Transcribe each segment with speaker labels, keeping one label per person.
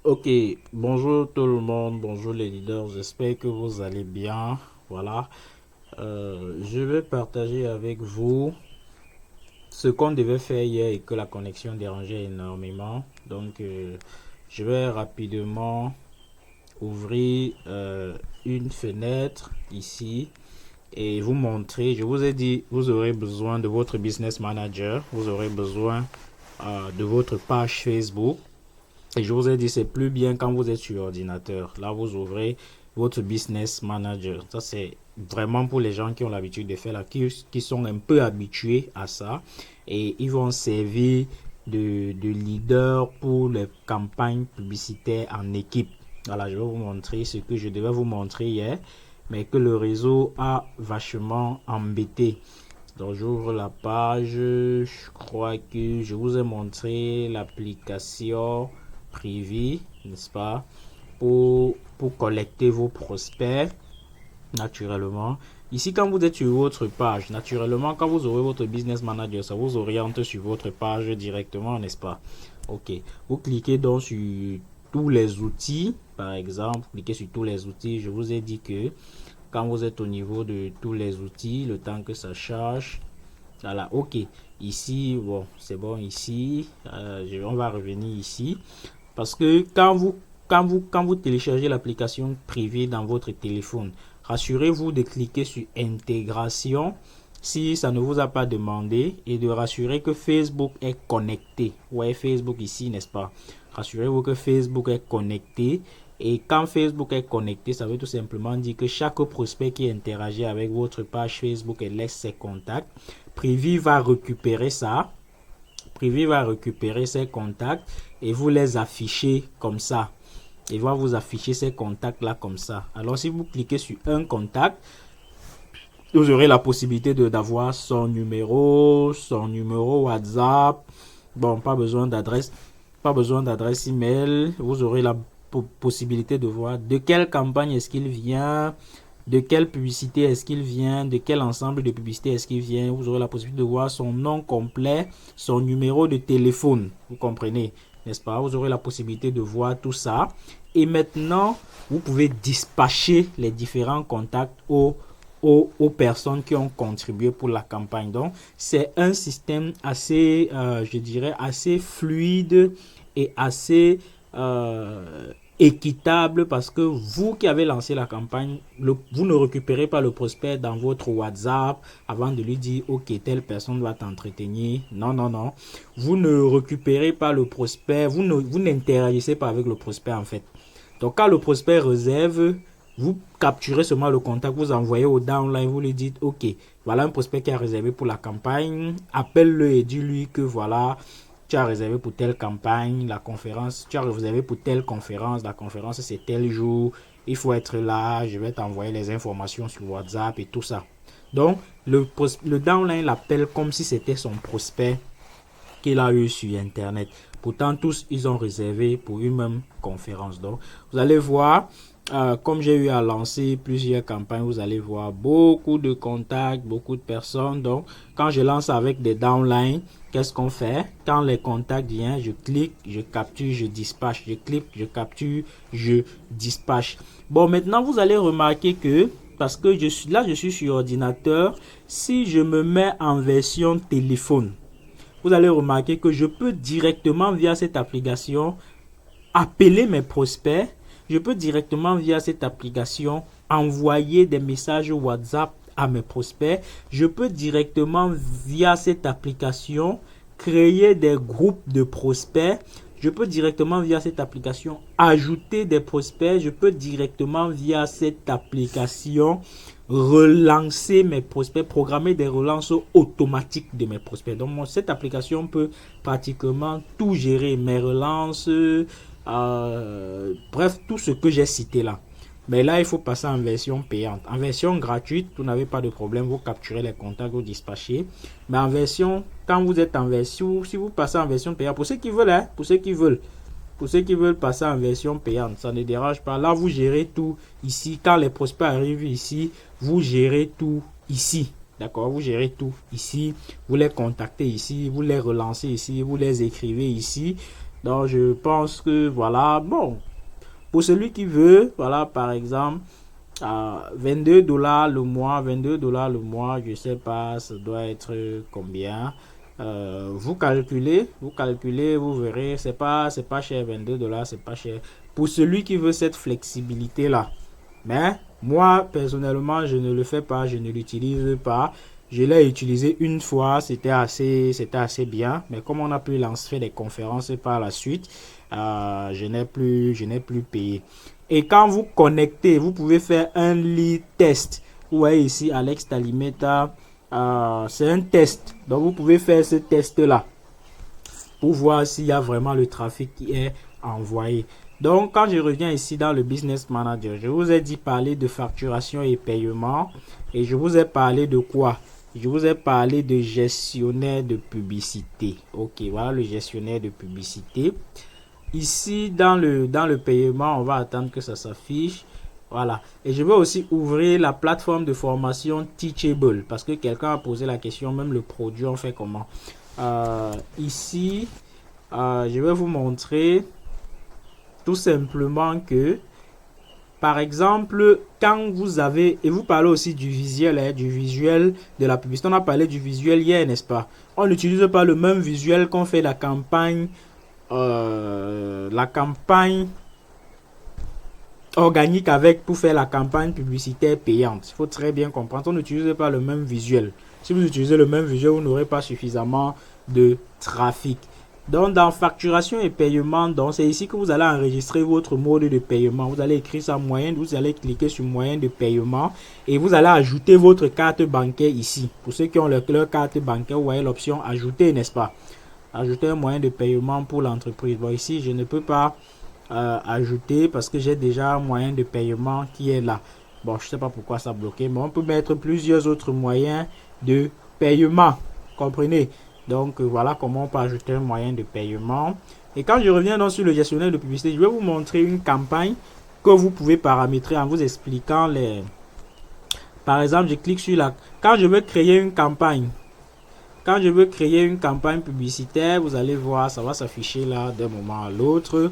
Speaker 1: Ok, bonjour tout le monde, bonjour les leaders, j'espère que vous allez bien. Voilà, je vais partager avec vous ce qu'on devait faire hier et que la connexion dérangeait énormément. Je vais rapidement ouvrir une fenêtre ici et vous montrer. Je vous ai dit, vous aurez besoin de votre business manager, vous aurez besoin de votre page Facebook. Et je vous ai dit, c'est plus bien quand vous êtes sur ordinateur. Là, vous ouvrez votre business manager. Ça, c'est vraiment pour les gens qui ont l'habitude de faire là, qui sont un peu habitués à ça. Et ils vont servir de leader pour les campagnes publicitaires en équipe. Voilà, je vais vous montrer ce que je devais vous montrer hier, mais que le réseau a vachement embêté. Donc j'ouvre la page, je crois que je vous ai montré l'application privée, n'est-ce pas, pour collecter vos prospects naturellement. Ici, quand vous êtes sur votre page, naturellement, quand vous aurez votre business manager, ça vous oriente sur votre page directement, n'est-ce pas? Ok. Vous cliquez donc sur tous les outils, par exemple, cliquez sur tous les outils. Je vous ai dit que quand vous êtes au niveau de tous les outils, le temps que ça charge, voilà, ok. Ici, bon, c'est bon ici. On va revenir ici. Parce que quand vous téléchargez l'application privée dans votre téléphone, rassurez-vous de cliquer sur intégration si ça ne vous a pas demandé et de rassurer que Facebook est connecté. Ouais, Facebook ici, n'est-ce pas? Rassurez-vous que Facebook est connecté. Et quand Facebook est connecté, ça veut tout simplement dire que chaque prospect qui interagit avec votre page Facebook et laisse ses contacts, Privy va récupérer ça. Privy va récupérer ses contacts et vous les affichez comme ça. Il va vous afficher ces contacts là comme ça. Alors si vous cliquez sur un contact, vous aurez la possibilité d'avoir son numéro WhatsApp. Bon, pas besoin d'adresse email. Vous aurez la possibilité de voir de quelle campagne est-ce qu'il vient, de quelle publicité est-ce qu'il vient, de quel ensemble de publicité est-ce qu'il vient. Vous aurez la possibilité de voir son nom complet, son numéro de téléphone. Vous comprenez, n'est-ce pas? Vous aurez la possibilité de voir tout ça. Et maintenant, vous pouvez dispatcher les différents contacts aux personnes qui ont contribué pour la campagne. Donc, c'est un système assez, je dirais, assez fluide et assez équitable parce que vous qui avez lancé la campagne, vous ne récupérez pas le prospect dans votre WhatsApp avant de lui dire ok, telle personne va t'entretenir. Non, non, non. Vous ne récupérez pas le prospect, vous n'interagissez pas avec le prospect en fait. Donc quand le prospect réserve, vous capturez seulement le contact, vous envoyez au downline, vous lui dites ok, voilà un prospect qui a réservé pour la campagne, appelle-le et dis-lui que voilà, tu as réservé pour telle campagne, la conférence, tu as réservé pour telle conférence, la conférence c'est tel jour, il faut être là, je vais t'envoyer les informations sur WhatsApp et tout ça. Donc, le downline l'appelle comme si c'était son prospect qu'il a eu sur Internet. Pourtant, tous, ils ont réservé pour une même conférence. Donc, vous allez voir, comme j'ai eu à lancer plusieurs campagnes, vous allez voir beaucoup de contacts, beaucoup de personnes. Donc, quand je lance avec des downlines, qu'est-ce qu'on fait? Quand les contacts viennent, je clique, je capture, je dispatche. Je clique, je capture, je dispatche. Bon, maintenant, vous allez remarquer que parce que je suis sur ordinateur, si je me mets en version téléphone, vous allez remarquer que je peux directement via cette application appeler mes prospects. Je peux directement via cette application envoyer des messages WhatsApp à mes prospects. Je peux directement via cette application créer des groupes de prospects. Je peux directement via cette application ajouter des prospects. Je peux directement via cette application relancer mes prospects, programmer des relances automatiques de mes prospects. Donc, cette application peut pratiquement tout gérer, mes relances, bref, tout ce que j'ai cité là. Mais là, il faut passer en version payante. En version gratuite, vous n'avez pas de problème, vous capturez les contacts, vous dispatchez. Mais en version, quand vous êtes en version, si vous passez en version payante, pour ceux qui veulent, hein, pour ceux qui veulent passer en version payante, ça ne dérange pas. Là, vous gérez tout ici. Quand les prospects arrivent ici, vous gérez tout ici. D'accord, vous gérez tout ici. Vous les contactez ici, vous les relancez ici, vous les écrivez ici. Donc, je pense que, voilà, bon, pour celui qui veut, voilà, par exemple, 22 dollars le mois, 22 dollars le mois, je sais pas, ça doit être combien. Vous calculez, vous verrez, c'est pas cher, 22 dollars, c'est pas cher. Pour celui qui veut cette flexibilité-là. Mais moi, personnellement, je ne le fais pas, je ne l'utilise pas. Je l'ai utilisé une fois, c'était assez bien. Mais comme on a pu lancer des conférences par la suite, je n'ai plus payé. Et quand vous connectez, vous pouvez faire un lead test. Vous voyez ici, Alex Talimeta, c'est un test. Donc, vous pouvez faire ce test-là pour voir s'il y a vraiment le trafic qui est envoyé. Donc, quand je reviens ici dans le Business Manager, je vous ai dit parler de facturation et paiement. Et je vous ai parlé de quoi? Je vous ai parlé de gestionnaire de publicité. Ok, voilà le gestionnaire de publicité. Ici, dans le paiement, on va attendre que ça s'affiche. Voilà. Et je vais aussi ouvrir la plateforme de formation Teachable. Parce que quelqu'un a posé la question, même le produit, on fait comment? Ici, je vais vous montrer tout simplement que, par exemple, quand vous avez, et vous parlez aussi du visuel, du visuel de la publicité. On a parlé du visuel hier, n'est-ce pas? On n'utilise pas le même visuel qu'on fait la campagne organique avec pour faire la campagne publicitaire payante. Il faut très bien comprendre, on n'utilise pas le même visuel. Si vous utilisez le même visuel, vous n'aurez pas suffisamment de trafic. Donc, dans facturation et paiement, donc c'est ici que vous allez enregistrer votre mode de paiement. Vous allez écrire ça moyen, vous allez cliquer sur moyen de paiement et vous allez ajouter votre carte bancaire ici. Pour ceux qui ont leur carte bancaire, vous voyez l'option ajouter, n'est-ce pas? Ajouter un moyen de paiement pour l'entreprise. Bon, ici, je ne peux pas ajouter parce que j'ai déjà un moyen de paiement qui est là. Bon, je sais pas pourquoi ça a bloqué, mais on peut mettre plusieurs autres moyens de paiement. Comprenez? Donc, voilà comment on peut ajouter un moyen de paiement. Et quand je reviens donc sur le gestionnaire de publicité, je vais vous montrer une campagne que vous pouvez paramétrer en vous expliquant les... Par exemple, je clique sur la... Quand je veux créer une campagne, quand je veux créer une campagne publicitaire, vous allez voir, ça va s'afficher là d'un moment à l'autre.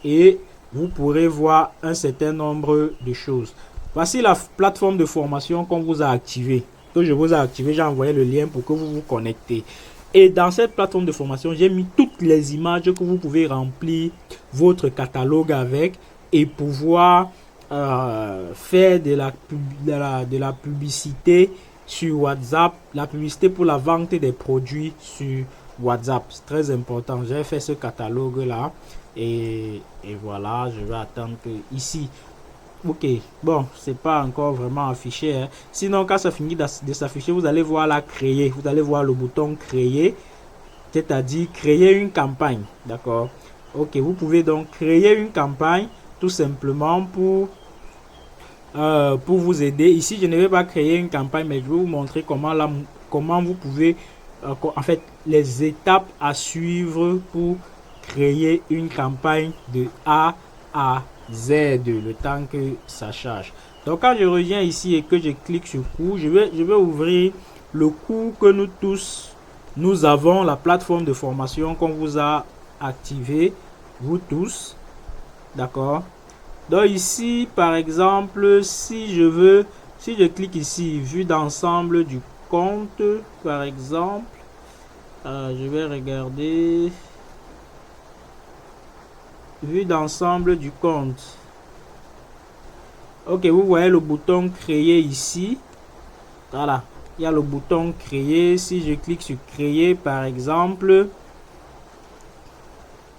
Speaker 1: Et vous pourrez voir un certain nombre de choses. Voici la plateforme de formation qu'on vous a activée. Que je vous ai activé, j'ai envoyé le lien pour que vous vous connectez. Et dans cette plateforme de formation, j'ai mis toutes les images que vous pouvez remplir votre catalogue avec et pouvoir faire de la publicité sur WhatsApp, la publicité pour la vente des produits sur WhatsApp. C'est très important. J'ai fait ce catalogue là et voilà, je vais attendre que ici. Ok, bon, c'est pas encore vraiment affiché, hein. Sinon, quand ça finit de s'afficher, vous allez voir là créer. Vous allez voir le bouton créer, c'est-à-dire créer une campagne. D'accord? Ok, vous pouvez donc créer une campagne tout simplement pour vous aider. Ici, je ne vais pas créer une campagne, mais je vais vous montrer comment vous pouvez, en fait, les étapes à suivre pour créer une campagne de A à Z, le temps que ça charge. Donc, quand je reviens ici et que je clique sur cours, je vais ouvrir le cours que nous avons, la plateforme de formation qu'on vous a activé, vous tous. D'accord? Donc ici, par exemple, si je clique ici, vue d'ensemble du compte, par exemple, je vais regarder, vue d'ensemble du compte. Ok, vous voyez le bouton créer ici. Voilà, il y a le bouton créer. Si je clique sur créer, par exemple,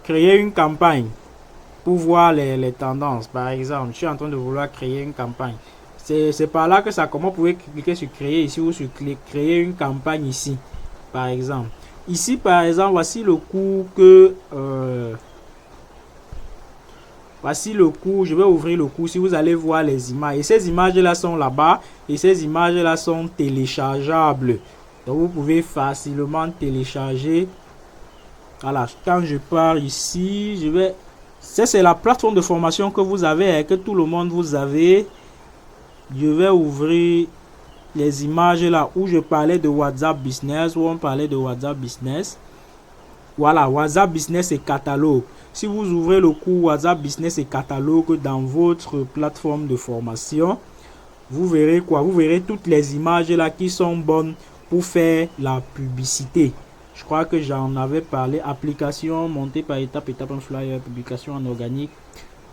Speaker 1: créer une campagne. Pour voir les tendances. Par exemple, je suis en train de vouloir créer une campagne. C'est par là que ça commence. Vous pouvez cliquer sur créer ici ou sur créer une campagne ici. Par exemple. Ici, par exemple, voici le cours que... voici le cours. Je vais ouvrir le cours. Si vous allez voir les images. Et ces images-là sont là-bas. Et ces images-là sont téléchargeables. Donc, vous pouvez facilement télécharger. Voilà. Quand je pars ici, je vais... C'est la plateforme de formation que vous avez, que tout le monde vous avez. Je vais ouvrir les images là où je parlais de WhatsApp Business, où on parlait de WhatsApp Business. Voilà, WhatsApp Business et catalogue. Si vous ouvrez le cours WhatsApp Business et catalogue dans votre plateforme de formation, vous verrez quoi? Vous verrez toutes les images là qui sont bonnes pour faire la publicité. Je crois que j'en avais parlé. Application montée par étape, étape en flyer, publication en organique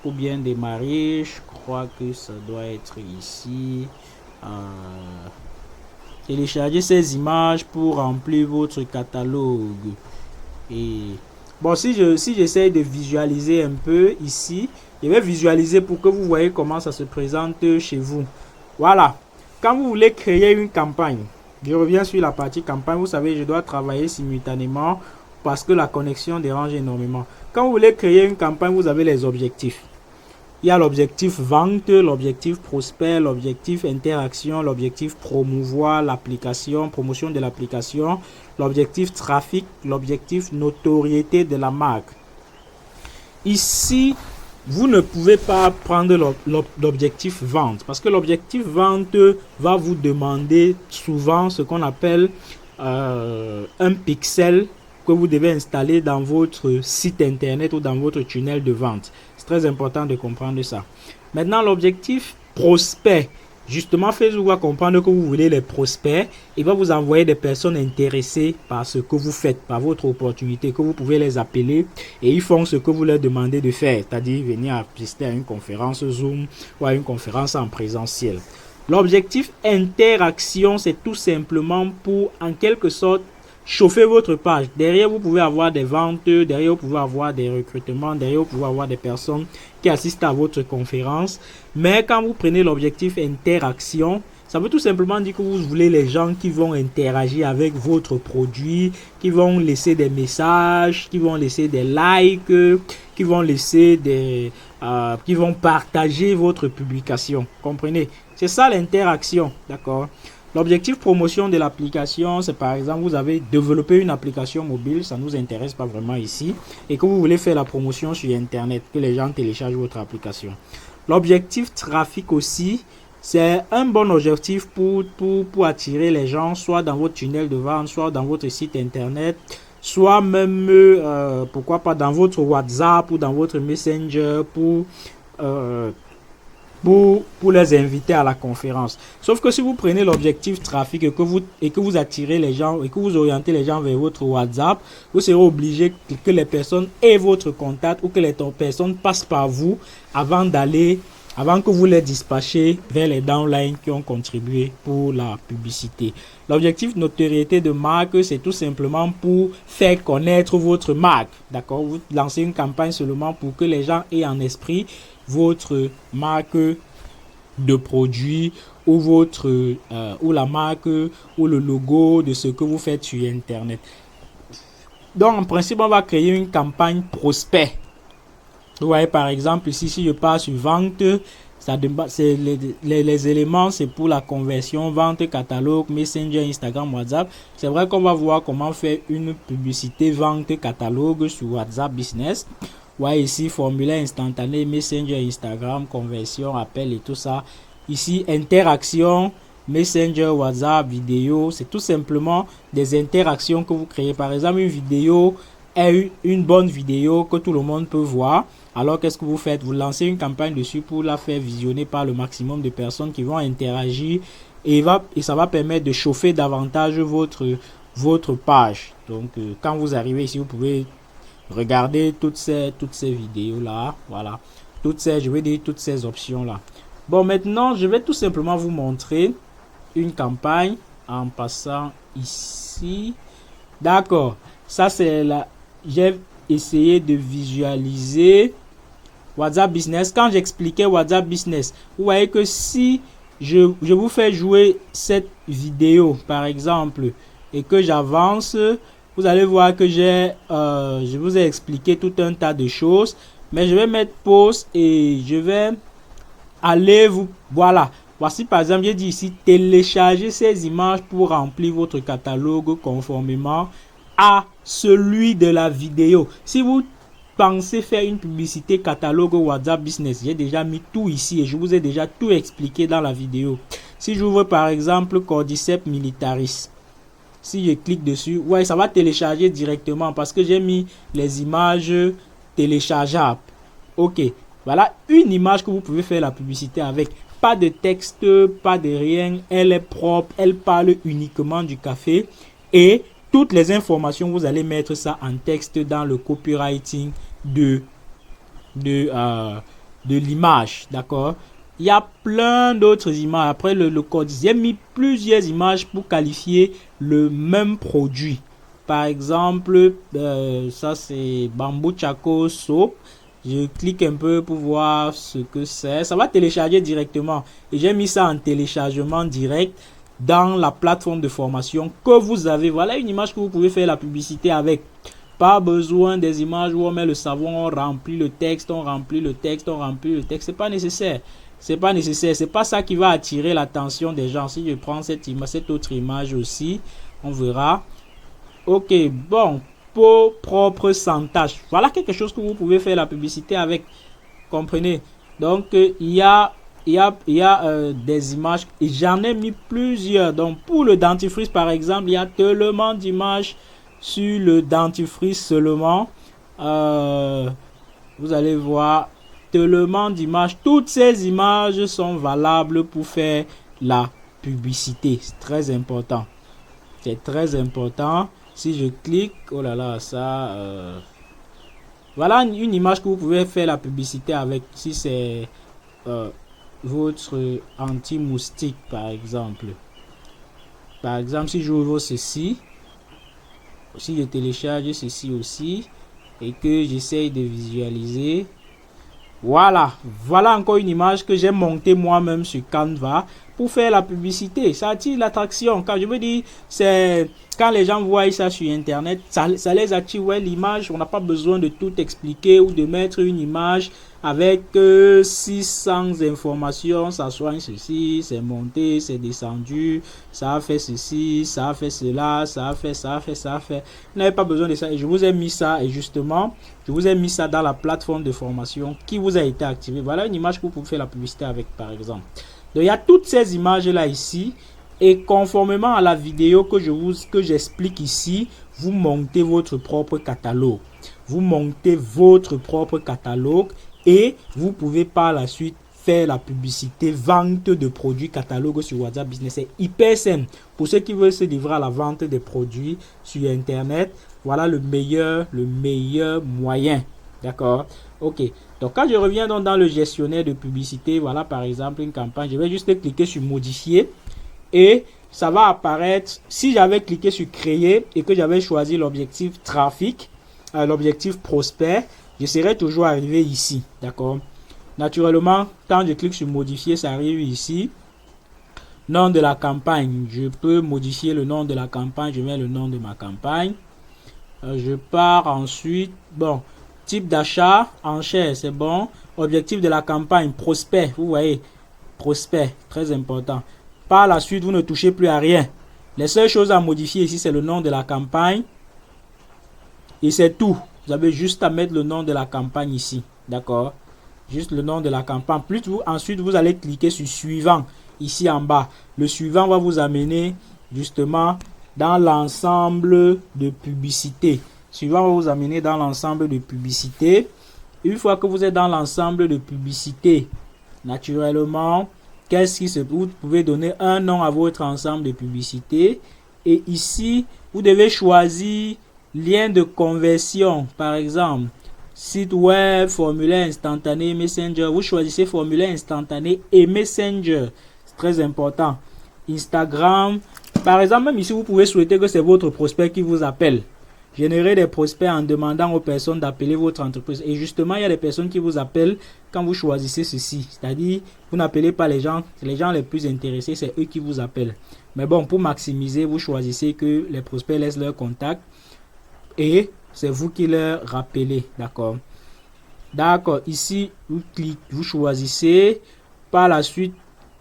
Speaker 1: pour bien démarrer. Je crois que ça doit être ici. Télécharger ces images pour remplir votre catalogue. Et bon, si j'essaie de visualiser un peu ici, je vais visualiser pour que vous voyez comment ça se présente chez vous. Voilà. Quand vous voulez créer une campagne, je reviens sur la partie campagne. Vous savez, je dois travailler simultanément parce que la connexion dérange énormément. Quand vous voulez créer une campagne, vous avez les objectifs. Il y a l'objectif vente, l'objectif prospect, l'objectif interaction, l'objectif promouvoir l'application, promotion de l'application, l'objectif trafic, l'objectif notoriété de la marque. Ici, vous ne pouvez pas prendre l'objectif vente parce que l'objectif vente va vous demander souvent ce qu'on appelle un pixel que vous devez installer dans votre site internet ou dans votre tunnel de vente. C'est très important de comprendre ça. Maintenant, l'objectif prospect. Justement, Facebook va comprendre que vous voulez les prospects. Il va vous envoyer des personnes intéressées par ce que vous faites, par votre opportunité, que vous pouvez les appeler et ils font ce que vous leur demandez de faire, c'est-à-dire venir assister à une conférence Zoom ou à une conférence en présentiel. L'objectif interaction, c'est tout simplement pour, en quelque sorte, chauffer votre page. Derrière, vous pouvez avoir des ventes, derrière, vous pouvez avoir des recrutements, derrière, vous pouvez avoir des personnes qui assistent à votre conférence. Mais quand vous prenez l'objectif interaction, ça veut tout simplement dire que vous voulez les gens qui vont interagir avec votre produit, qui vont laisser des messages, qui vont laisser des likes, qui vont laisser qui vont partager votre publication. Comprenez? C'est ça l'interaction, d'accord? L'objectif promotion de l'application, c'est par exemple, vous avez développé une application mobile, ça ne nous intéresse pas vraiment ici, et que vous voulez faire la promotion sur Internet, que les gens téléchargent votre application. L'objectif trafic aussi, c'est un bon objectif pour attirer les gens, soit dans votre tunnel de vente, soit dans votre site Internet, soit même, pourquoi pas, dans votre WhatsApp ou dans votre Messenger pour les inviter à la conférence. Sauf que si vous prenez l'objectif trafic et que vous attirez les gens et que vous orientez les gens vers votre WhatsApp, vous serez obligé que les personnes aient votre contact ou que les personnes passent par vous avant que vous les dispatchiez vers les downlines qui ont contribué pour la publicité. L'objectif notoriété de marque, c'est tout simplement pour faire connaître votre marque. D'accord? Vous lancez une campagne seulement pour que les gens aient en esprit votre marque de produit ou ou la marque ou le logo de ce que vous faites sur Internet. Donc, en principe, on va créer une campagne prospect. Vous voyez, par exemple, ici, si je pars sur vente, les éléments, c'est pour la conversion, vente, catalogue, Messenger, Instagram, WhatsApp. C'est vrai qu'on va voir comment faire une publicité vente, catalogue sur WhatsApp Business. Ouais, ici, formulaire instantané, Messenger, Instagram, conversion, appel et tout ça. Ici, interaction, Messenger, WhatsApp, vidéo. C'est tout simplement des interactions que vous créez. Par exemple, une vidéo est une bonne vidéo que tout le monde peut voir. Alors, qu'est-ce que vous faites? Vous lancez une campagne dessus pour la faire visionner par le maximum de personnes qui vont interagir. Et ça va permettre de chauffer davantage votre page. Donc, quand vous arrivez ici, vous pouvez regardez toutes ces vidéos là, voilà, toutes ces options là. Bon, maintenant je vais tout simplement vous montrer une campagne en passant ici. D'accord, ça c'est là, j'ai essayé de visualiser WhatsApp Business. Quand j'expliquais WhatsApp Business, vous voyez que si je vous fais jouer cette vidéo par exemple et que j'avance, vous allez voir que je vous ai expliqué tout un tas de choses, mais je vais mettre pause et je vais aller voilà. Voici par exemple, j'ai dit ici, télécharger ces images pour remplir votre catalogue conformément à celui de la vidéo. Si vous pensez faire une publicité catalogue WhatsApp Business, j'ai déjà mis tout ici et je vous ai déjà tout expliqué dans la vidéo. Si j'ouvre par exemple Cordyceps militaris, si je clique dessus, ouais, ça va télécharger directement parce que j'ai mis les images téléchargeables. Ok, voilà une image que vous pouvez faire la publicité avec. Pas de texte, pas de rien. Elle est propre, elle parle uniquement du café. Et toutes les informations, vous allez mettre ça en texte dans le copywriting de l'image. D'accord? Il y a plein d'autres images. Après le code, j'ai mis plusieurs images pour qualifier le même produit. Par exemple, ça c'est Bamboo Chaco Soap. Je clique un peu pour voir ce que c'est. Ça va télécharger directement. Et j'ai mis ça en téléchargement direct dans la plateforme de formation que vous avez. Voilà une image que vous pouvez faire la publicité avec. Pas besoin des images où on met le savon, on remplit le texte, on remplit le texte, on remplit le texte. C'est pas nécessaire. C'est pas nécessaire. C'est pas ça qui va attirer l'attention des gens. Si je prends cette autre image aussi, on verra. Ok, bon. Peau propre sans tache. Voilà quelque chose que vous pouvez faire la publicité avec. Comprenez? Donc, il y a des images. Et j'en ai mis plusieurs. Donc, pour le dentifrice, par exemple, il y a tellement d'images sur le dentifrice seulement. Vous allez voir tellement d'images. Toutes ces images sont valables pour faire la publicité. C'est très important. C'est très important. Si je clique, oh là là, ça... voilà une image que vous pouvez faire la publicité avec. Si c'est votre anti-moustique, par exemple. Par exemple, si j'ouvre ceci, si je télécharge ceci aussi, et que j'essaye de visualiser, voilà encore une image que j'ai montée moi-même sur Canva pour faire la publicité. Ça attire l'attraction. Quand je me dis, c'est quand les gens voient ça sur internet, ça les attire. Ouais, l'image, on n'a pas besoin de tout expliquer ou de mettre une image avec 600 informations. Ça soigne ceci, c'est monté, c'est descendu, ça a fait ceci, ça a fait cela, ça a fait, ça a fait, ça a fait. Vous n'avez pas besoin de ça. Et je vous ai mis ça, et justement, je vous ai mis ça dans la plateforme de formation qui vous a été activée. Voilà une image que vous pouvez faire la publicité avec, par exemple. Donc, il y a toutes ces images-là ici. Et conformément à la vidéo que j'explique ici, vous montez votre propre catalogue. Vous montez votre propre catalogue et vous pouvez par la suite faire la publicité, vente de produits catalogue sur WhatsApp Business. C'est hyper simple. Pour ceux qui veulent se livrer à la vente des produits sur Internet, voilà le meilleur moyen. D'accord? Ok. Donc, quand je reviens dans le gestionnaire de publicité, voilà par exemple une campagne, je vais juste cliquer sur modifier. Et ça va apparaître, si j'avais cliqué sur créer et que j'avais choisi l'objectif trafic, l'objectif prospect, je serais toujours arrivé ici, d'accord? Naturellement, quand je clique sur modifier, ça arrive ici. Nom de la campagne, je peux modifier le nom de la campagne, je mets le nom de ma campagne. Je pars ensuite, bon, type d'achat, enchère, c'est bon. Objectif de la campagne, prospect, vous voyez, prospect, très important. Par la suite, vous ne touchez plus à rien. Les seules choses à modifier ici, c'est le nom de la campagne. Et c'est tout. Vous avez juste à mettre le nom de la campagne ici. D'accord? Juste le nom de la campagne. Ensuite, vous allez cliquer sur suivant. Ici en bas. Le suivant va vous amener justement dans l'ensemble de publicités. Suivant va vous amener dans l'ensemble de publicités. Une fois que vous êtes dans l'ensemble de publicités, naturellement... vous pouvez donner un nom à votre ensemble de publicités. Et ici, vous devez choisir lien de conversion. Par exemple, site web, formulaire instantané, Messenger. Vous choisissez formulaire instantané et Messenger. C'est très important. Instagram. Par exemple, même ici, vous pouvez souhaiter que c'est votre prospect qui vous appelle. Générer des prospects en demandant aux personnes d'appeler votre entreprise. Et justement, il y a des personnes qui vous appellent quand vous choisissez ceci. C'est-à-dire, vous n'appelez pas les gens les plus intéressés, c'est eux qui vous appellent. Mais bon, pour maximiser, vous choisissez que les prospects laissent leur contact et c'est vous qui leur rappelez. D'accord? D'accord. Ici, vous cliquez, vous choisissez. Par la suite,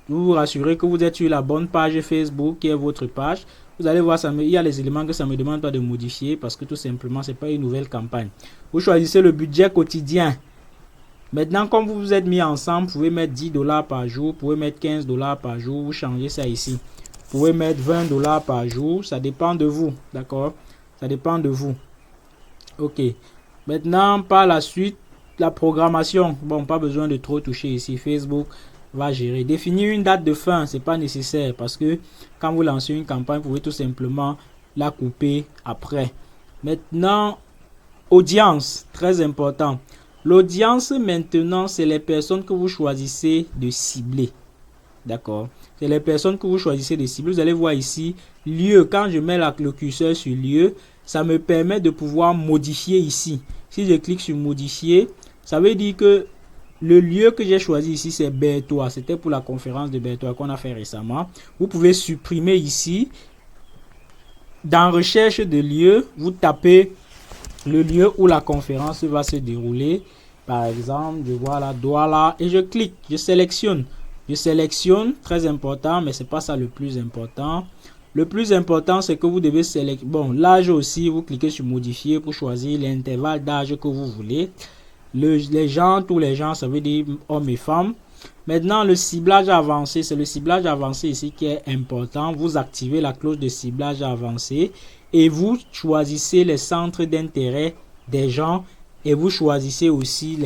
Speaker 1: vous vous rassurez que vous êtes sur la bonne page Facebook qui est votre page. Vous allez voir, il y a les éléments que ça ne me demande pas de modifier parce que tout simplement, ce n'est pas une nouvelle campagne. Vous choisissez le budget quotidien. Maintenant, comme vous vous êtes mis ensemble, vous pouvez mettre $10 par jour, vous pouvez mettre $15 par jour, vous changez ça ici. Vous pouvez mettre 20 dollars par jour. Ça dépend de vous. D'accord? Ça dépend de vous. Ok. Maintenant, par la suite, la programmation. Bon, pas besoin de trop toucher ici. Facebook va gérer. Définir une date de fin, c'est pas nécessaire parce que quand vous lancez une campagne, vous pouvez tout simplement la couper après. Maintenant, audience, très important. L'audience maintenant, c'est les personnes que vous choisissez de cibler. D'accord? C'est les personnes que vous choisissez de cibler. Vous allez voir ici, lieu. Quand je mets le curseur sur lieu, ça me permet de pouvoir modifier ici. Si je clique sur modifier, ça veut dire que le lieu que j'ai choisi ici, c'est Berthois. C'était pour la conférence de Berthois qu'on a fait récemment. Vous pouvez supprimer ici. Dans recherche de lieu, vous tapez le lieu où la conférence va se dérouler. Par exemple, je vois là, Douala, et je clique, je sélectionne. Je sélectionne, très important, mais ce n'est pas ça le plus important. Le plus important, c'est que vous devez sélectionner. Bon, l'âge aussi, vous cliquez sur modifier pour choisir l'intervalle d'âge que vous voulez. Les gens, tous les gens, ça veut dire hommes et femmes. Maintenant, le ciblage avancé, c'est le ciblage avancé ici qui est important. Vous activez la cloche de ciblage avancé et vous choisissez les centres d'intérêt des gens et vous choisissez aussi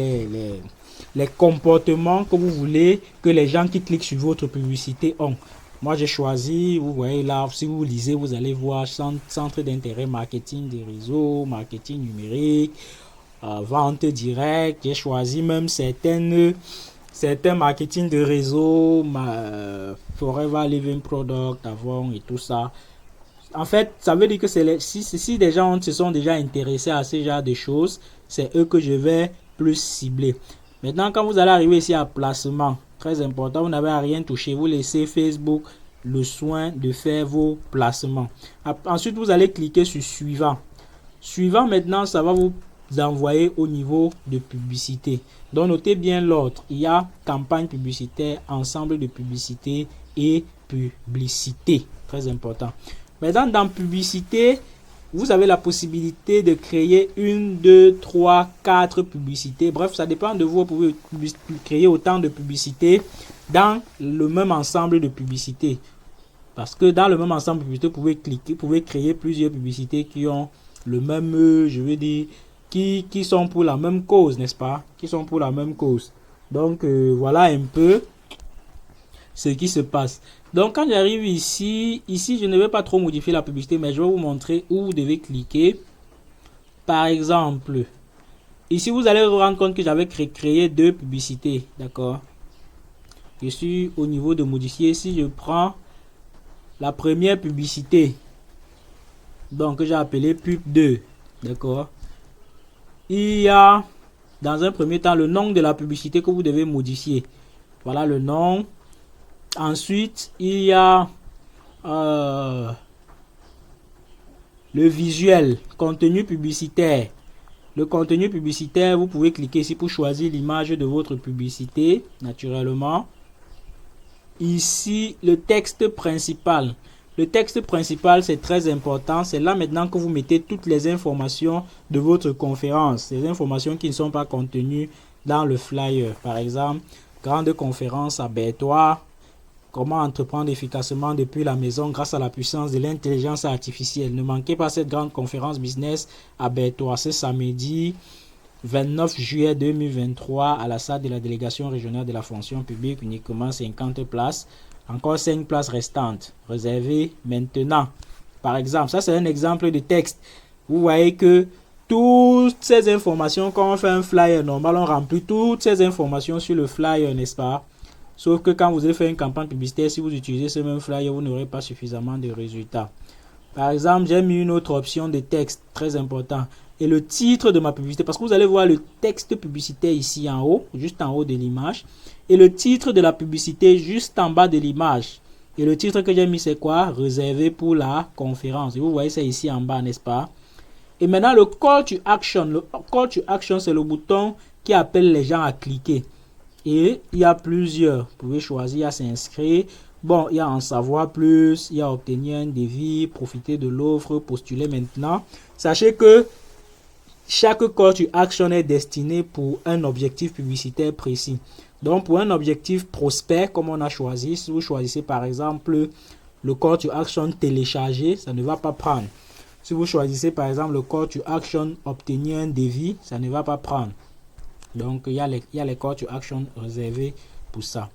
Speaker 1: les comportements que vous voulez que les gens qui cliquent sur votre publicité ont. Moi, j'ai choisi, vous voyez là, si vous lisez, vous allez voir centre d'intérêt, marketing des réseaux, marketing numérique, vente directe. J'ai choisi même certains marketing de réseau, Forever Living Product, Avon et tout ça. En fait, ça veut dire que si des gens se sont déjà intéressés à ce genre de choses, c'est eux que je vais plus cibler. Maintenant, quand vous allez arriver ici à placement, très important, vous n'avez à rien touché. Vous laissez Facebook le soin de faire vos placements. Ensuite, vous allez cliquer sur suivant. Suivant, maintenant, ça va vous envoyer au niveau de publicité. Donc, notez bien l'ordre. Il y a campagne publicitaire, ensemble de publicité et publicité. Très important. Maintenant, dans publicité, vous avez la possibilité de créer 1, 2, 3, 4 publicités. Bref, ça dépend de vous. Vous pouvez créer autant de publicités dans le même ensemble de publicités. Parce que dans le même ensemble de publicités, vous pouvez créer plusieurs publicités qui ont le même, je veux dire, qui sont pour la même cause, n'est-ce pas? Qui sont pour la même cause. Donc, voilà un peu ce qui se passe. Donc, quand j'arrive ici, je ne vais pas trop modifier la publicité, mais je vais vous montrer où vous devez cliquer. Par exemple, ici, vous allez vous rendre compte que j'avais créé 2 publicités, d'accord? Je suis au niveau de modifier. Si je prends la première publicité, donc que j'ai appelé pub 2, d'accord? Il y a, dans un premier temps, le nom de la publicité que vous devez modifier. Voilà le nom. Ensuite, il y a le visuel, contenu publicitaire. Le contenu publicitaire, vous pouvez cliquer ici pour choisir l'image de votre publicité, naturellement. Ici, le texte principal. Le texte principal, c'est très important. C'est là maintenant que vous mettez toutes les informations de votre conférence. Les informations qui ne sont pas contenues dans le flyer. Par exemple, grande conférence à Berthois. Comment entreprendre efficacement depuis la maison grâce à la puissance de l'intelligence artificielle. Ne manquez pas cette grande conférence business à Berthois ce samedi 29 juillet 2023 à la salle de la délégation régionale de la fonction publique, uniquement 50 places. Encore 5 places restantes. Réservées maintenant. Par exemple, ça c'est un exemple de texte. Vous voyez que toutes ces informations, quand on fait un flyer normal, on remplit toutes ces informations sur le flyer, n'est-ce pas? Sauf que quand vous allez faire une campagne publicitaire, si vous utilisez ce même flyer, vous n'aurez pas suffisamment de résultats. Par exemple, j'ai mis une autre option de texte, très important. Et le titre de ma publicité, parce que vous allez voir le texte publicitaire ici en haut, juste en haut de l'image. Et le titre de la publicité juste en bas de l'image. Et le titre que j'ai mis, c'est quoi? Réservé pour la conférence. Et vous voyez ça ici en bas, n'est-ce pas? Et maintenant, le call to action. Le call to action, c'est le bouton qui appelle les gens à cliquer. Et il y a plusieurs. Vous pouvez choisir à s'inscrire. Bon, il y a en savoir plus, il y a obtenir un devis, profiter de l'offre, postuler maintenant. Sachez que chaque call to action est destiné pour un objectif publicitaire précis. Donc, pour un objectif prospect, comme on a choisi, si vous choisissez par exemple le call to action télécharger, ça ne va pas prendre. Si vous choisissez par exemple le call to action obtenir un devis, ça ne va pas prendre. Donc il y a les call to action réservés pour ça.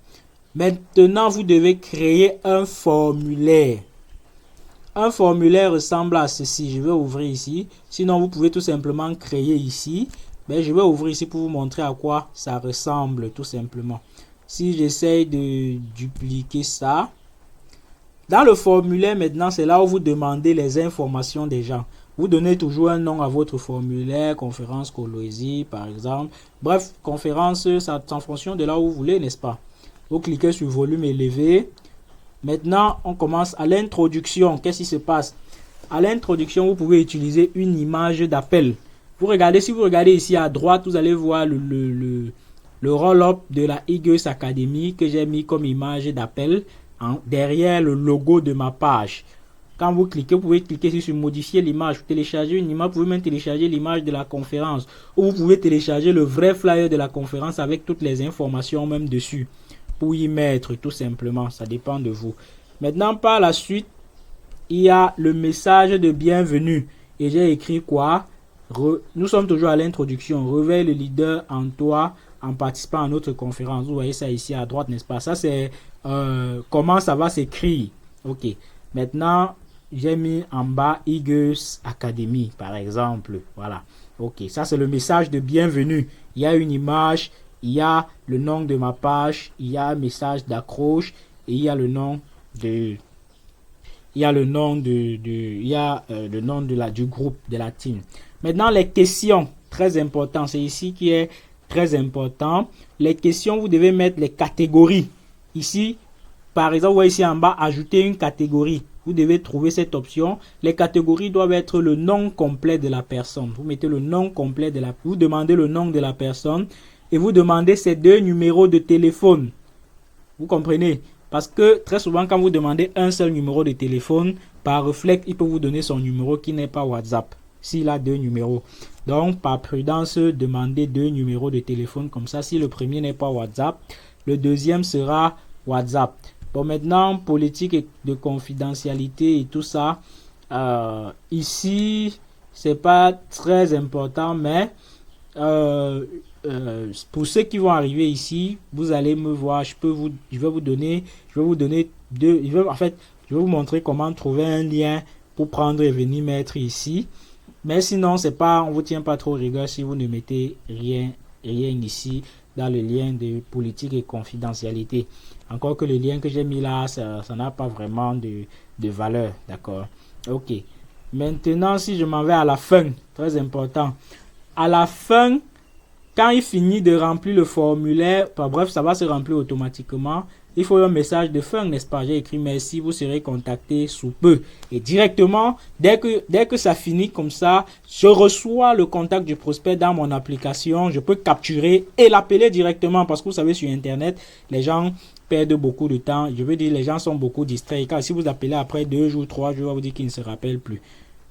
Speaker 1: Maintenant, vous devez créer un formulaire. Un formulaire ressemble à ceci. Je vais ouvrir ici. Sinon, vous pouvez tout simplement créer ici. Mais je vais ouvrir ici pour vous montrer à quoi ça ressemble tout simplement. Si j'essaye de dupliquer ça. Dans le formulaire maintenant, c'est là où vous demandez les informations des gens. Vous donnez toujours un nom à votre formulaire, conférence Coloesi par exemple. Bref, conférence, ça en fonction de là où vous voulez, n'est-ce pas? Vous cliquez sur volume élevé. Maintenant, on commence à l'introduction. Qu'est-ce qui se passe? À l'introduction, vous pouvez utiliser une image d'appel. Si vous regardez ici à droite, vous allez voir le roll-up de la Eagles Academy que j'ai mis comme image d'appel derrière le logo de ma page. Quand vous cliquez, vous pouvez cliquer sur modifier l'image, télécharger une image, vous pouvez même télécharger l'image de la conférence. Ou vous pouvez télécharger le vrai flyer de la conférence avec toutes les informations même dessus. Pour y mettre tout simplement, ça dépend de vous. Maintenant, par la suite, il y a le message de bienvenue. Et j'ai écrit quoi? Nous sommes toujours à l'introduction. Réveille le leader en toi en participant à notre conférence. Vous voyez ça ici à droite, n'est-ce pas? Ça, c'est comment ça va s'écrire. Ok. Maintenant, j'ai mis en bas Eagles Academy, par exemple. Voilà. Ok. Ça, c'est le message de bienvenue. Il y a une image. Il y a le nom de ma page, il y a un message d'accroche et il y a le nom du groupe, de la team. Maintenant, les questions, très important, c'est ici qui est très important. Les questions, vous devez mettre les catégories. Ici, par exemple, vous voyez ici en bas, ajouter une catégorie. Vous devez trouver cette option. Les catégories doivent être le nom complet de la personne. Vous mettez le nom complet vous demandez le nom de la personne. Et vous demandez ces deux numéros de téléphone. Vous comprenez? Parce que très souvent, quand vous demandez un seul numéro de téléphone, par réflexe, il peut vous donner son numéro qui n'est pas WhatsApp. S'il a deux numéros. Donc, par prudence, demandez deux numéros de téléphone. Comme ça, si le premier n'est pas WhatsApp, le deuxième sera WhatsApp. Bon, maintenant, politique de confidentialité et tout ça. Ici, c'est pas très important, mais... pour ceux qui vont arriver ici, vous allez me voir. Je vais vous donner deux. Je vais vous montrer comment trouver un lien pour prendre et venir mettre ici. Mais sinon, on vous tient pas trop rigueur si vous ne mettez rien ici dans le lien de politique et confidentialité. Encore que le lien que j'ai mis là, ça n'a pas vraiment de valeur, d'accord? Ok. Maintenant, si je m'en vais à la fin, très important. À la fin, quand il finit de remplir le formulaire, bref, ça va se remplir automatiquement. Il faut un message de fin, n'est-ce pas? J'ai écrit merci, vous serez contacté sous peu. Et directement, dès que ça finit comme ça, je reçois le contact du prospect dans mon application. Je peux capturer et l'appeler directement parce que vous savez, sur Internet, les gens perdent beaucoup de temps. Je veux dire, les gens sont beaucoup distraits. Car si vous appelez après 2 jours, 3 jours, on va vous dire qu'ils ne se rappellent plus.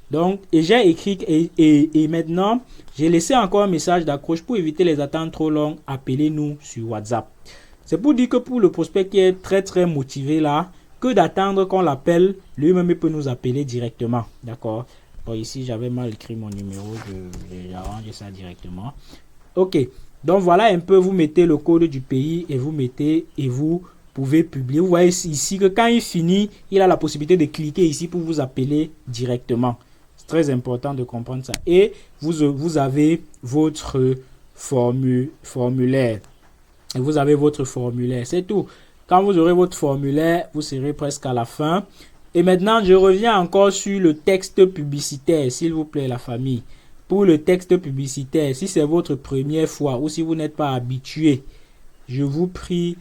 Speaker 1: Donc, et j'ai écrit et maintenant, j'ai laissé encore un message d'accroche pour éviter les attentes trop longues. Appelez-nous sur WhatsApp. C'est pour dire que pour le prospect qui est très très motivé là, que d'attendre qu'on l'appelle, lui-même il peut nous appeler directement. D'accord? Bon, ici j'avais mal écrit mon numéro, je vais arranger ça directement. Ok, donc voilà un peu, vous mettez le code du pays et vous pouvez publier. Vous voyez ici que quand il finit, il a la possibilité de cliquer ici pour vous appeler directement. C'est très important de comprendre ça. Et vous avez votre formulaire. Et vous avez votre formulaire, c'est tout. Quand vous aurez votre formulaire, vous serez presque à la fin. Et maintenant, je reviens encore sur le texte publicitaire, s'il vous plaît, la famille. Pour le texte publicitaire, si c'est votre première fois ou si vous n'êtes pas habitué, je vous prie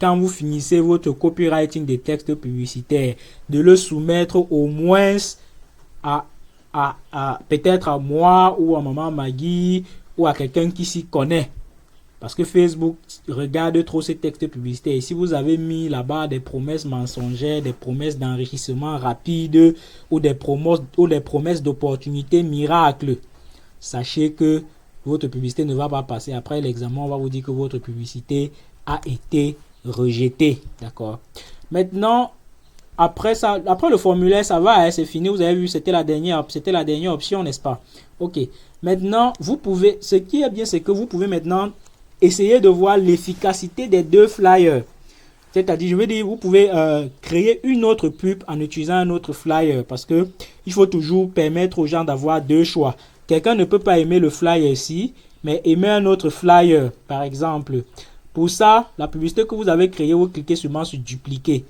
Speaker 1: quand vous finissez votre copywriting des textes publicitaires, de le soumettre au moins peut-être à moi ou à maman Maggie ou à quelqu'un qui s'y connaît. Parce que Facebook regarde trop ces textes publicitaires. Et si vous avez mis là-bas des promesses mensongères, des promesses d'enrichissement rapide ou des promesses d'opportunités miracles, sachez que votre publicité ne va pas passer. Après l'examen, on va vous dire que votre publicité a été rejeter. D'accord. Maintenant, après ça, après le formulaire, ça va, hein, c'est fini. Vous avez vu, c'était la dernière option, n'est-ce pas? Ok. Maintenant, vous pouvez, ce qui est bien, c'est que vous pouvez maintenant essayer de voir l'efficacité des deux flyers. C'est-à-dire, je veux dire, vous pouvez créer une autre pub en utilisant un autre flyer parce que il faut toujours permettre aux gens d'avoir deux choix. Quelqu'un ne peut pas aimer le flyer ici, mais aimer un autre flyer, par exemple. Pour ça, la publicité que vous avez créée, vous cliquez seulement sur dupliquer.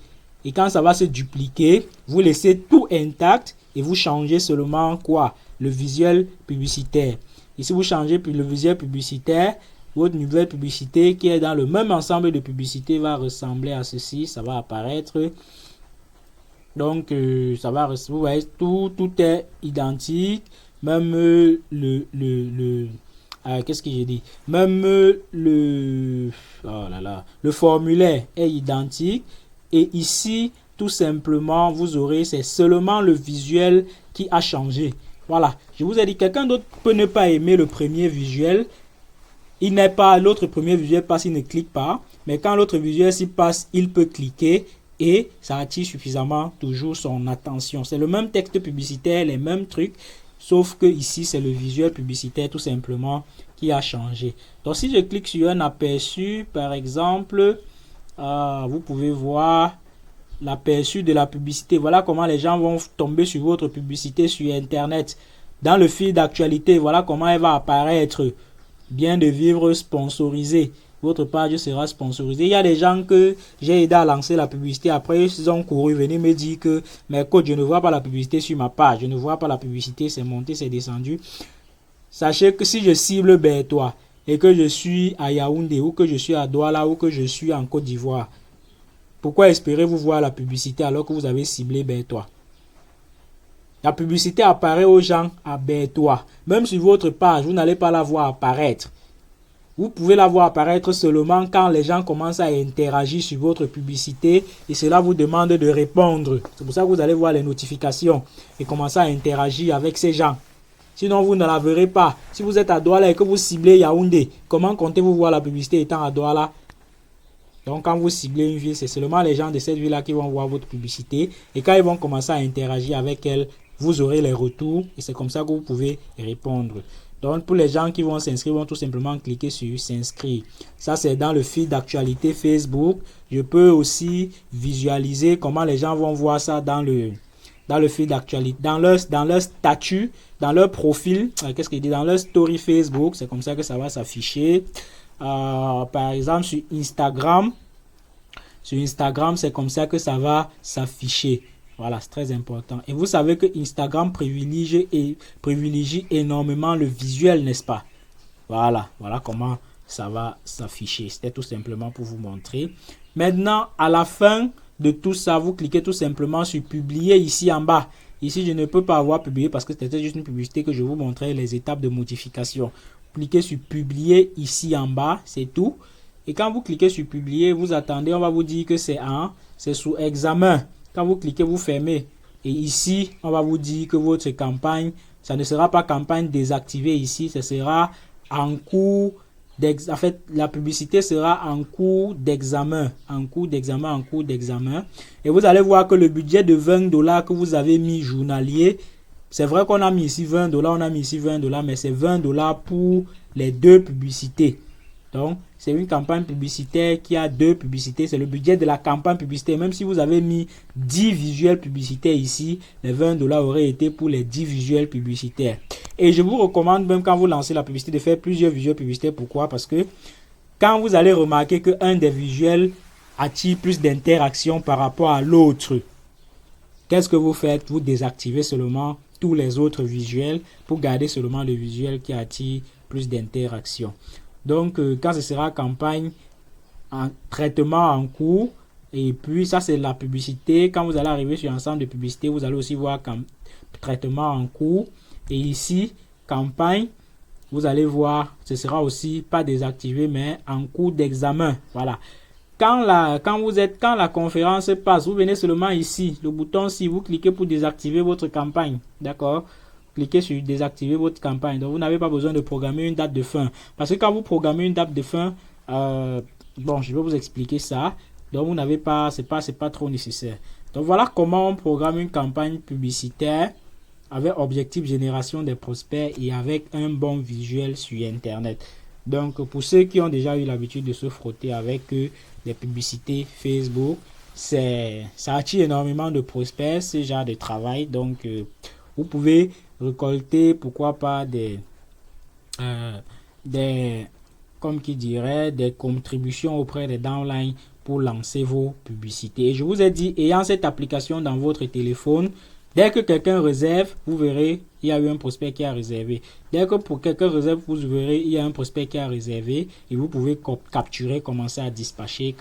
Speaker 1: Et quand ça va se dupliquer, vous laissez tout intact et vous changez seulement quoi? Le visuel publicitaire. Ici, vous changez le visuel publicitaire. Votre nouvelle publicité qui est dans le même ensemble de publicités va ressembler à ceci. Ça va apparaître. Donc, ça va, vous voyez, tout est identique. Même qu'est-ce que j'ai dit? Même le formulaire est identique. Et ici, tout simplement, vous aurez, c'est seulement le visuel qui a changé. Voilà, je vous ai dit, quelqu'un d'autre peut ne pas aimer le premier visuel. Il n'est pas, l'autre premier visuel passe, il ne clique pas. Mais quand l'autre visuel s'y passe, il peut cliquer et ça attire suffisamment toujours son attention. C'est le même texte publicitaire, les mêmes trucs, sauf que ici, c'est le visuel publicitaire tout simplement qui a changé. Donc, si je clique sur un aperçu, par exemple, vous pouvez voir l'aperçu de la publicité. Voilà comment les gens vont tomber sur votre publicité sur Internet. Dans le fil d'actualité, voilà comment elle va apparaître. Bien de vivre sponsorisé. Votre page sera sponsorisée. Il y a des gens que j'ai aidé à lancer la publicité. Après, ils ont couru venir me dire que, mais coach, je ne vois pas la publicité sur ma page. Je ne vois pas la publicité, c'est monté, c'est descendu. Sachez que si je cible Bertois et que je suis à Yaoundé ou que je suis à Douala ou que je suis en Côte d'Ivoire, pourquoi espérez-vous voir la publicité alors que vous avez ciblé Bertois? La publicité apparaît aux gens à Bertois. Même sur votre page, vous n'allez pas la voir apparaître. Vous pouvez la voir apparaître seulement quand les gens commencent à interagir sur votre publicité et cela vous demande de répondre. C'est pour ça que vous allez voir les notifications et commencer à interagir avec ces gens. Sinon, vous ne la verrez pas. Si vous êtes à Douala et que vous ciblez Yaoundé, comment comptez-vous voir la publicité étant à Douala? Donc, quand vous ciblez une ville, c'est seulement les gens de cette ville-là qui vont voir votre publicité. Et quand ils vont commencer à interagir avec elle, vous aurez les retours et c'est comme ça que vous pouvez répondre. Donc, pour les gens qui vont s'inscrire, vont tout simplement cliquer sur s'inscrire. Ça, c'est dans le fil d'actualité Facebook. Je peux aussi visualiser comment les gens vont voir ça dans le fil d'actualité, dans leur statut, dans leur profil. Qu'est-ce qu'il dit? Dans leur story Facebook. C'est comme ça que ça va s'afficher. Par exemple, sur Instagram, c'est comme ça que ça va s'afficher. Voilà, c'est très important. Et vous savez que Instagram privilégie énormément le visuel, n'est-ce pas? Voilà comment ça va s'afficher. C'était tout simplement pour vous montrer. Maintenant, à la fin de tout ça, vous cliquez tout simplement sur publier ici en bas. Ici, je ne peux pas avoir publié parce que c'était juste une publicité que je vous montrais les étapes de modification. Cliquez sur publier ici en bas, c'est tout. Et quand vous cliquez sur publier, vous attendez, on va vous dire que c'est sous examen. Quand vous cliquez, vous fermez. Et ici, on va vous dire que votre campagne, ça ne sera pas campagne désactivée ici, ce sera en cours d'examen. En fait, la publicité sera en cours d'examen. En cours d'examen. Et vous allez voir que le budget de $20 que vous avez mis journalier, c'est vrai qu'on a mis ici $20, on a mis ici $20, mais c'est $20 pour les deux publicités. Donc, c'est une campagne publicitaire qui a deux publicités. C'est le budget de la campagne publicitaire. Même si vous avez mis 10 visuels publicitaires ici, les $20 auraient été pour les 10 visuels publicitaires. Et je vous recommande, même quand vous lancez la publicité, de faire plusieurs visuels publicitaires. Pourquoi? Parce que quand vous allez remarquer qu'un des visuels attire plus d'interaction par rapport à l'autre, qu'est-ce que vous faites? Vous désactivez seulement tous les autres visuels pour garder seulement le visuel qui attire plus d'interaction. Donc, quand ce sera campagne en traitement en cours, et puis ça c'est la publicité. Quand vous allez arriver sur l'ensemble de publicités, vous allez aussi voir traitement en cours. Et ici, campagne, vous allez voir, ce sera aussi pas désactivé, mais en cours d'examen. Voilà. Quand la conférence passe, vous venez seulement ici, le bouton si vous cliquez pour désactiver votre campagne. D'accord? Cliquez sur désactiver votre campagne. Donc, vous n'avez pas besoin de programmer une date de fin. Parce que quand vous programmez une date de fin, bon, je vais vous expliquer ça. Donc, vous n'avez pas, c'est pas trop nécessaire. Donc, voilà comment on programme une campagne publicitaire avec objectif génération des prospects et avec un bon visuel sur Internet. Donc, pour ceux qui ont déjà eu l'habitude de se frotter avec les publicités Facebook, ça attire énormément de prospects, ce genre de travail. Donc, vous pouvez récolter, pourquoi pas, des comme qui dirait, des contributions auprès des downlines pour lancer vos publicités. Et je vous ai dit, ayant cette application dans votre téléphone, dès que quelqu'un réserve, vous verrez, il y a eu un prospect qui a réservé. Dès que pour quelqu'un réserve, vous verrez, il y a un prospect qui a réservé et vous pouvez capturer, commencer à dispatcher,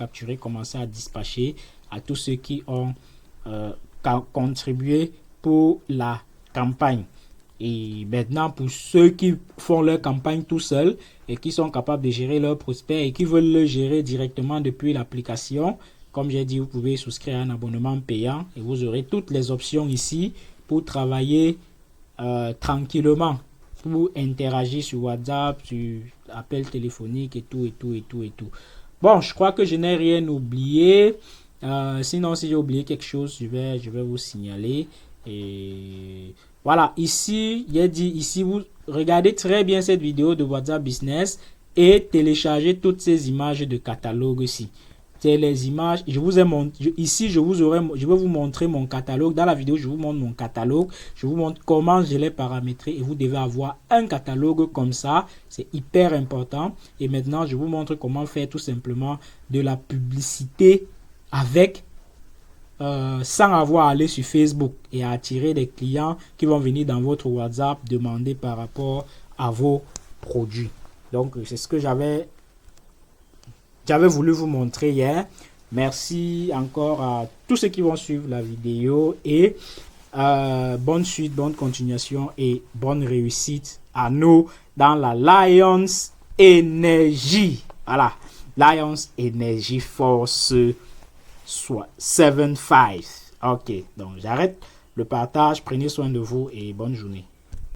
Speaker 1: à tous ceux qui ont contribué pour la campagne. Et maintenant, pour ceux qui font leur campagne tout seuls et qui sont capables de gérer leurs prospects et qui veulent le gérer directement depuis l'application, comme j'ai dit, vous pouvez souscrire à un abonnement payant et vous aurez toutes les options ici pour travailler tranquillement, pour interagir sur WhatsApp, sur appel téléphonique et tout. Bon, je crois que je n'ai rien oublié. Sinon, si j'ai oublié quelque chose, je vais vous signaler. Et voilà, ici, il a dit, ici, vous regardez très bien cette vidéo de WhatsApp Business et téléchargez toutes ces images de catalogue ici. C'est les images, je vous ai montré, ici, je vais vous montrer mon catalogue. Dans la vidéo, je vous montre mon catalogue. Je vous montre comment je l'ai paramétré et vous devez avoir un catalogue comme ça. C'est hyper important. Et maintenant, je vous montre comment faire tout simplement de la publicité avec sans avoir à aller sur Facebook et à attirer des clients qui vont venir dans votre WhatsApp demander par rapport à vos produits. Donc, c'est ce que j'avais voulu vous montrer hier. Merci encore à tous ceux qui vont suivre la vidéo et bonne suite, bonne continuation et bonne réussite à nous dans la Lions Energy. Voilà, Lions Energy Force 75. Ok, donc j'arrête le partage. Prenez soin de vous et bonne journée.